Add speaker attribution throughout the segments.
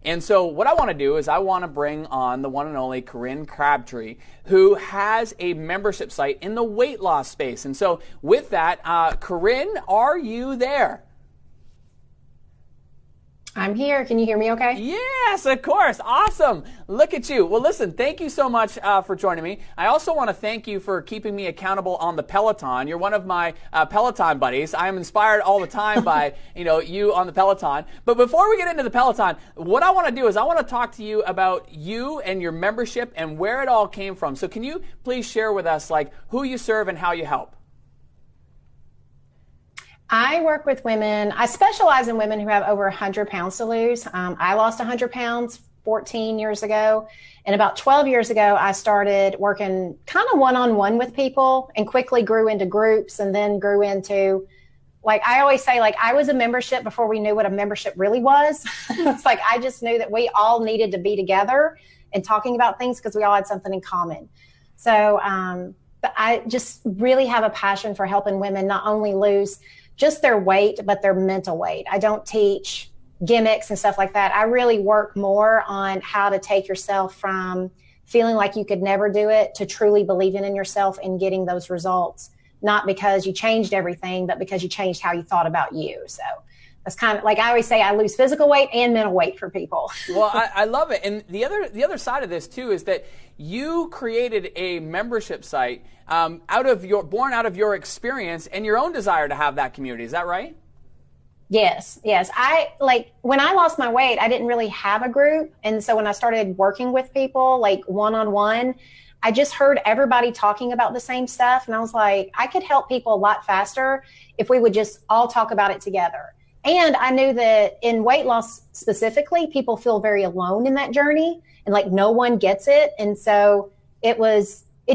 Speaker 1: And so what I want to do is I want to bring on the one and only Corinne Crabtree, who has a membership site in the weight loss space. And so with that, Corinne, are you there?
Speaker 2: I'm here. Can you hear me okay?
Speaker 1: Yes, of course. Awesome. Look at you. Well, listen, thank you so much for joining me. I also want to thank you for keeping me accountable on the Peloton. You're one of my Peloton buddies. I am inspired all the time by, you on the Peloton. But before we get into the Peloton, what I want to do is I want to talk to you about you and your membership and where it all came from. So can you please share with us who you serve and how you help?
Speaker 2: I work with women. I specialize in women who have over 100 pounds to lose. I lost 100 pounds 14 years ago. And about 12 years ago, I started working kind of one-on-one with people and quickly grew into groups and then grew into, I always say, I was a membership before we knew what a membership really was. It's I just knew that we all needed to be together and talking about things because we all had something in common. So but I just really have a passion for helping women not only lose just their weight, but their mental weight. I don't teach gimmicks and stuff like that. I really work more on how to take yourself from feeling like you could never do it to truly believing in yourself and getting those results, not because you changed everything, but because you changed how you thought about you. So that's kind of I always say, I lose physical weight and mental weight for people.
Speaker 1: Well, I love it. And the other side of this too is that you created a membership site born out of your experience and your own desire to have that community. Is that right?
Speaker 2: Yes. When I lost my weight, I didn't really have a group. And so when I started working with people one-on-one, I just heard everybody talking about the same stuff. And I was like, I could help people a lot faster if we would just all talk about it together. And I knew that in weight loss specifically, people feel very alone in that journey and no one gets it. And so it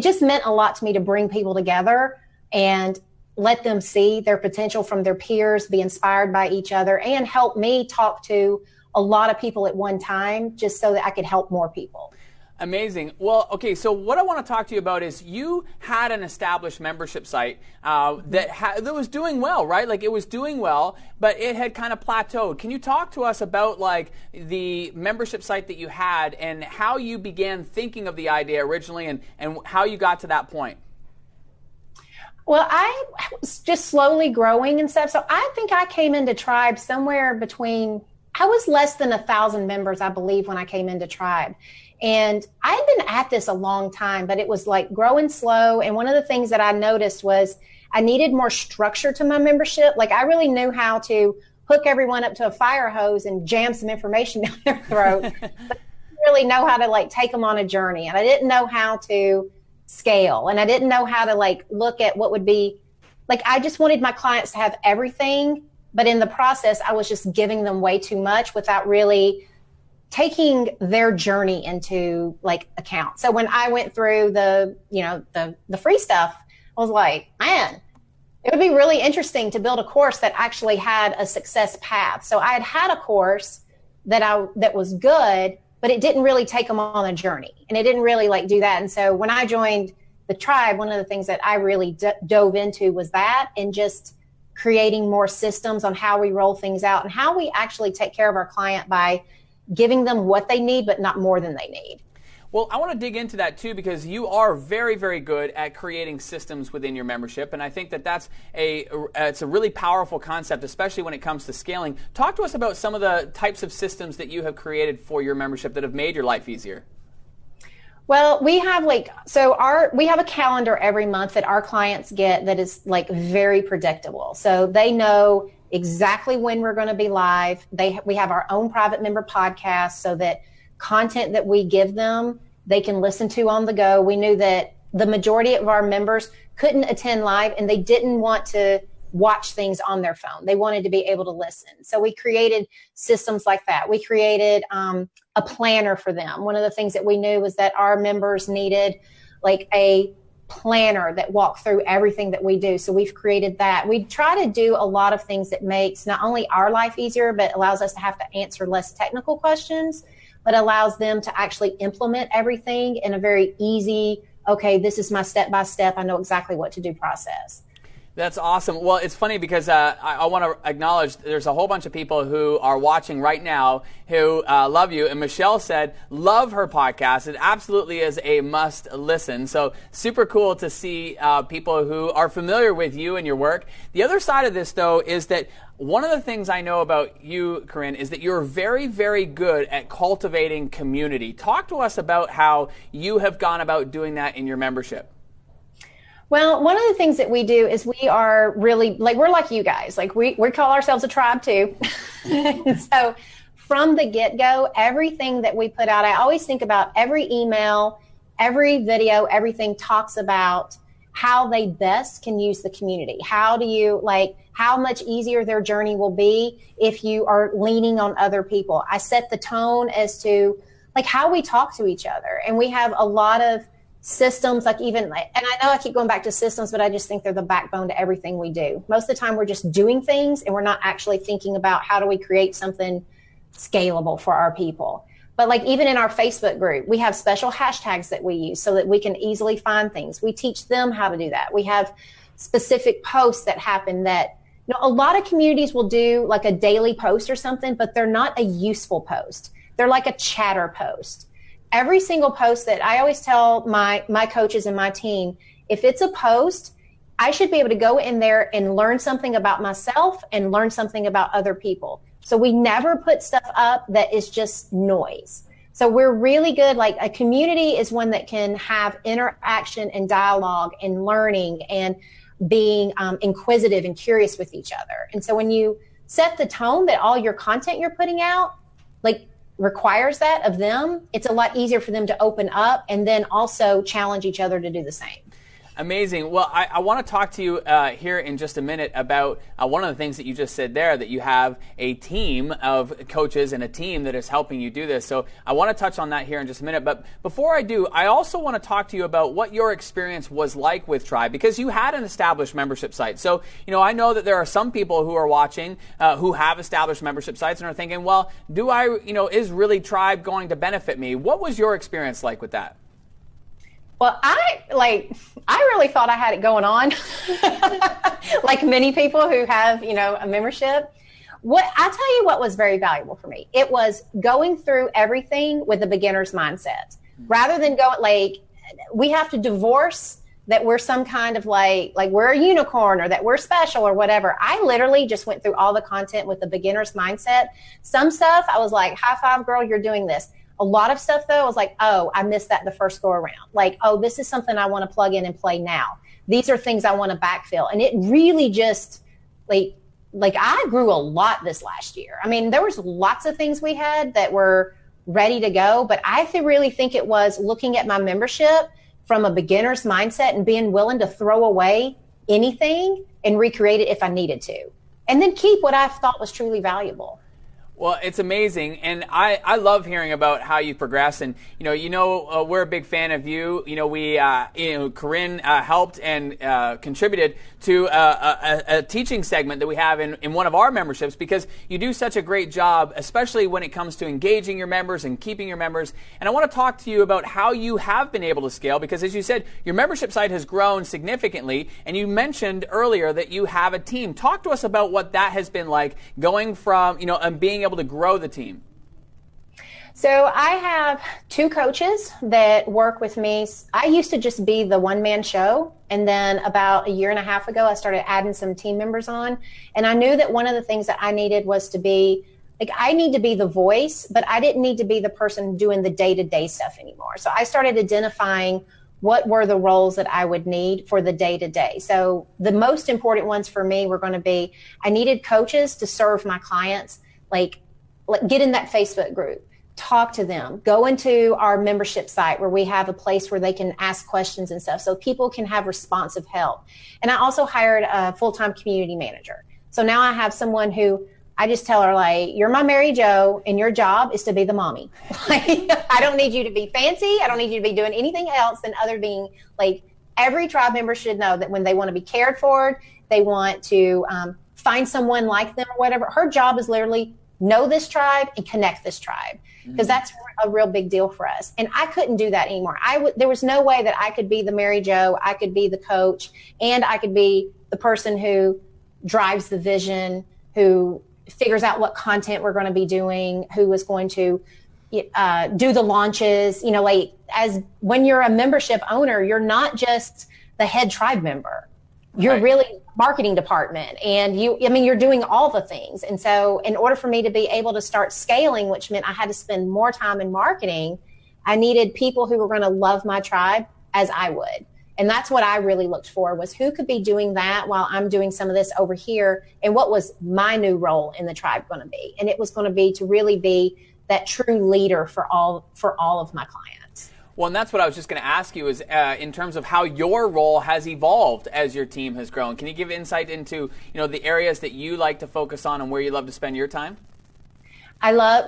Speaker 2: just meant a lot to me to bring people together and let them see their potential from their peers, be inspired by each other, and help me talk to a lot of people at one time just so that I could help more people.
Speaker 1: Amazing. Well, okay, so what I want to talk to you about is you had an established membership site that was doing well, right? It was doing well, but it had kind of plateaued. Can you talk to us about the membership site that you had and how you began thinking of the idea originally and how you got to that point?
Speaker 2: Well, I was just slowly growing and stuff. So I think I came into Tribe somewhere I was less than 1,000 members, I believe, when I came into Tribe. And I had been at this a long time, but it was growing slow. And one of the things that I noticed was I needed more structure to my membership. I really knew how to hook everyone up to a fire hose and jam some information down their throat. But I didn't really know how to take them on a journey. And I didn't know how to scale. And I didn't know how to look at what would be, I just wanted my clients to have everything. But in the process, I was just giving them way too much without really taking their journey into account. So when I went through the free stuff, I was like, man, it would be really interesting to build a course that actually had a success path. So I had a course that was good, but it didn't really take them on a journey, and it didn't really do that. And so when I joined the Tribe, one of the things that I really dove into was that, and just creating more systems on how we roll things out and how we actually take care of our client by giving them what they need, but not more than they need.
Speaker 1: Well, I want to dig into that too, because you are very, very good at creating systems within your membership, and I think that it's a really powerful concept, especially when it comes to scaling. Talk to us about some of the types of systems that you have created for your membership that have made your life easier.
Speaker 2: Well, we have we have a calendar every month that our clients get that is very predictable. So they know exactly when we're going to be live. We have our own private member podcast so that content that we give them, they can listen to on the go. We knew that the majority of our members couldn't attend live and they didn't want to watch things on their phone. They wanted to be able to listen. So we created systems like that. We created a planner for them. One of the things that we knew was that our members needed a planner that walked through everything that we do. So we've created that. We try to do a lot of things that makes not only our life easier, but allows us to have to answer less technical questions, but allows them to actually implement everything in a very easy, okay, this is my step-by-step, I know exactly what to do process.
Speaker 1: That's awesome. Well, it's funny because I want to acknowledge there's a whole bunch of people who are watching right now who love you. And Michelle said, love her podcast. It absolutely is a must listen. So super cool to see people who are familiar with you and your work. The other side of this, though, is that one of the things I know about you, Corinne, is that you're very, very good at cultivating community. Talk to us about how you have gone about doing that in your membership.
Speaker 2: Well, one of the things that we do is we are really, like, we're like you guys. Like, we call ourselves a tribe, too. So from the get-go, everything that we put out, I always think about every email, every video, everything talks about how they best can use the community. How do you, like, how much easier their journey will be if you are leaning on other people. I set the tone as to, like, how we talk to each other. And we have a lot of systems, like, even, and I know I keep going back to systems, but I just think they're the backbone to everything we do. Most of the time we're just doing things and we're not actually thinking about how do we create something scalable for our people. But like, even in our Facebook group, we have special hashtags that we use so that we can easily find things. We teach them how to do that. We have specific posts that happen that, you know, a lot of communities will do like a daily post or something, but they're not a useful post. They're like a chatter post. Every single post that I always tell my coaches and my team, if it's a post, I should be able to go in there and learn something about myself and learn something about other people. So we never put stuff up that is just noise. So we're really good. Like, a community is one that can have interaction and dialogue and learning and being inquisitive and curious with each other. And so when you set the tone that all your content you're putting out, like, requires that of them, it's a lot easier for them to open up and then also challenge each other to do the same.
Speaker 1: Amazing. Well, I want to talk to you here in just a minute about one of the things that you just said there, that you have a team of coaches and a team that is helping you do this. So I want to touch on that here in just a minute. But before I do, I also want to talk to you about what your experience was like with Tribe, because you had an established membership site. So, you know, I know that there are some people who are watching who have established membership sites and are thinking, well, is really Tribe going to benefit me? What was your experience like with that?
Speaker 2: Well, I really thought I had it going on, like many people who have, you know, a membership. I'll tell you what was very valuable for me. It was going through everything with a beginner's mindset, rather than go like, we have to divorce that we're some kind of like we're a unicorn or that we're special or whatever. I literally just went through all the content with a beginner's mindset. Some stuff I was like, high five, girl, you're doing this. A lot of stuff, though, I was like, oh, I missed that the first go around. Like, oh, this is something I want to plug in and play now. These are things I want to backfill. And it really just, like I grew a lot this last year. I mean, there was lots of things we had that were ready to go, but I really think it was looking at my membership from a beginner's mindset and being willing to throw away anything and recreate it if I needed to. And then keep what I thought was truly valuable.
Speaker 1: Well, it's amazing, and I love hearing about how you progress. And we're a big fan of you. Corinne helped and contributed to a teaching segment that we have in one of our memberships, because you do such a great job, especially when it comes to engaging your members and keeping your members. And I want to talk to you about how you have been able to scale, because as you said, your membership site has grown significantly, and you mentioned earlier that you have a team. Talk to us about what that has been like, going from and being able to grow the team.
Speaker 2: So I have 2 coaches that work with me. I used to just be the one-man show, and then about a year and a half ago, I started adding some team members on. And I knew that one of the things that I needed was to be, I need to be the voice, but I didn't need to be the person doing the day-to-day stuff anymore. So I started identifying what were the roles that I would need for the day-to-day. So the most important ones for me were going to be, I needed coaches to serve my clients, like get in that Facebook group, talk to them, go into our membership site where we have a place where they can ask questions and stuff so people can have responsive help. And I also hired a full-time community manager. So now I have someone who I just tell her, like, you're my Mary Jo and your job is to be the mommy. I don't need you to be fancy. I don't need you to be doing anything else than other being, like, every tribe member should know that when they want to be cared for, they want to find someone like them or whatever. Her job is literally know this tribe and connect this tribe, because that's a real big deal for us. And I couldn't do that anymore. There was no way that I could be the Mary Jo, I could be the coach, and I could be the person who drives the vision, who figures out what content we're going to be doing, who is going to do the launches. Like, as when you're a membership owner, you're not just the head tribe member. You're really marketing department, and you're doing all the things. And so in order for me to be able to start scaling, which meant I had to spend more time in marketing, I needed people who were going to love my tribe as I would. And that's what I really looked for, was who could be doing that while I'm doing some of this over here, and what was my new role in the tribe going to be. And it was going to be to really be that true leader for all of my clients.
Speaker 1: Well, and that's what I was just going to ask you, is in terms of how your role has evolved as your team has grown. Can you give insight into, the areas that you like to focus on and where you love to spend your time?
Speaker 2: I love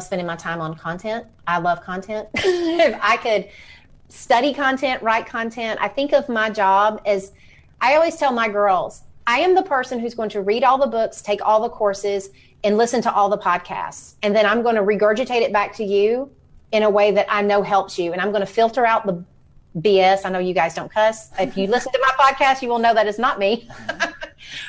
Speaker 2: spending my time on content. I love content. If I could study content, write content, I think of my job as, I always tell my girls, I am the person who's going to read all the books, take all the courses, and listen to all the podcasts. And then I'm going to regurgitate it back to you in a way that I know helps you. And I'm going to filter out the BS. I know you guys don't cuss. If you listen to my podcast, you will know that it's not me.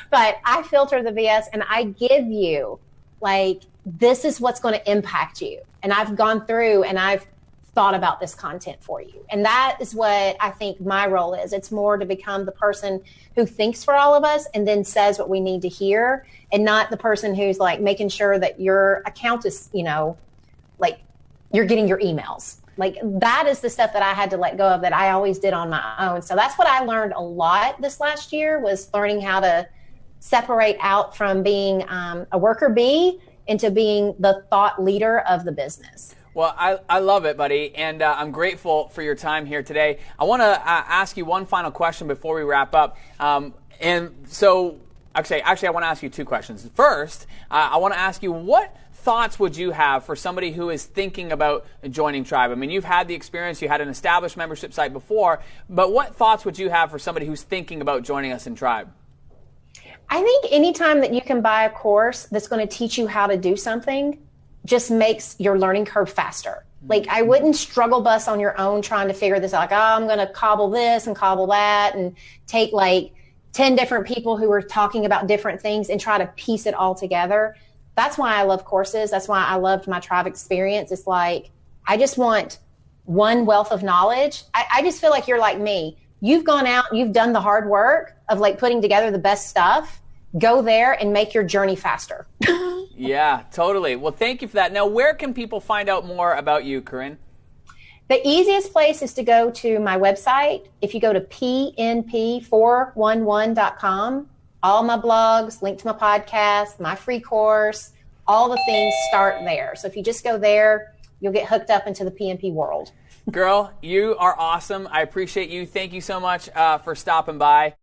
Speaker 2: But I filter the BS, and I give you, like, this is what's going to impact you. And I've gone through and I've thought about this content for you. And that is what I think my role is. It's more to become the person who thinks for all of us and then says what we need to hear, and not the person who's like making sure that your account is, like, you're getting your emails. Like, that is the stuff that I had to let go of, that I always did on my own. So that's what I learned a lot this last year, was learning how to separate out from being a worker bee into being the thought leader of the business.
Speaker 1: Well, I love it, buddy, and I'm grateful for your time here today. I want to ask you one final question before we wrap up. And so, actually, I want to ask you two questions. First, I want to ask you, what thoughts would you have for somebody who is thinking about joining Tribe? I mean, you've had the experience, you had an established membership site before, but what thoughts would you have for somebody who's thinking about joining us in Tribe?
Speaker 2: I think anytime that you can buy a course that's going to teach you how to do something just makes your learning curve faster. Like, I wouldn't struggle bus on your own trying to figure this out. Like, I'm going to cobble this and cobble that and take like 10 different people who are talking about different things and try to piece it all together. That's why I love courses. That's why I loved my Tribe experience. It's like, I just want one wealth of knowledge. I just feel like you're like me. You've gone out, you've done the hard work of like putting together the best stuff. Go there and make your journey faster.
Speaker 1: Yeah, totally. Well, thank you for that. Now, where can people find out more about you, Corinne?
Speaker 2: The easiest place is to go to my website. If you go to pnp411.com, all my blogs, link to my podcast, my free course, all the things start there. So if you just go there, you'll get hooked up into the PNP world.
Speaker 1: Girl, you are awesome. I appreciate you. Thank you so much for stopping by.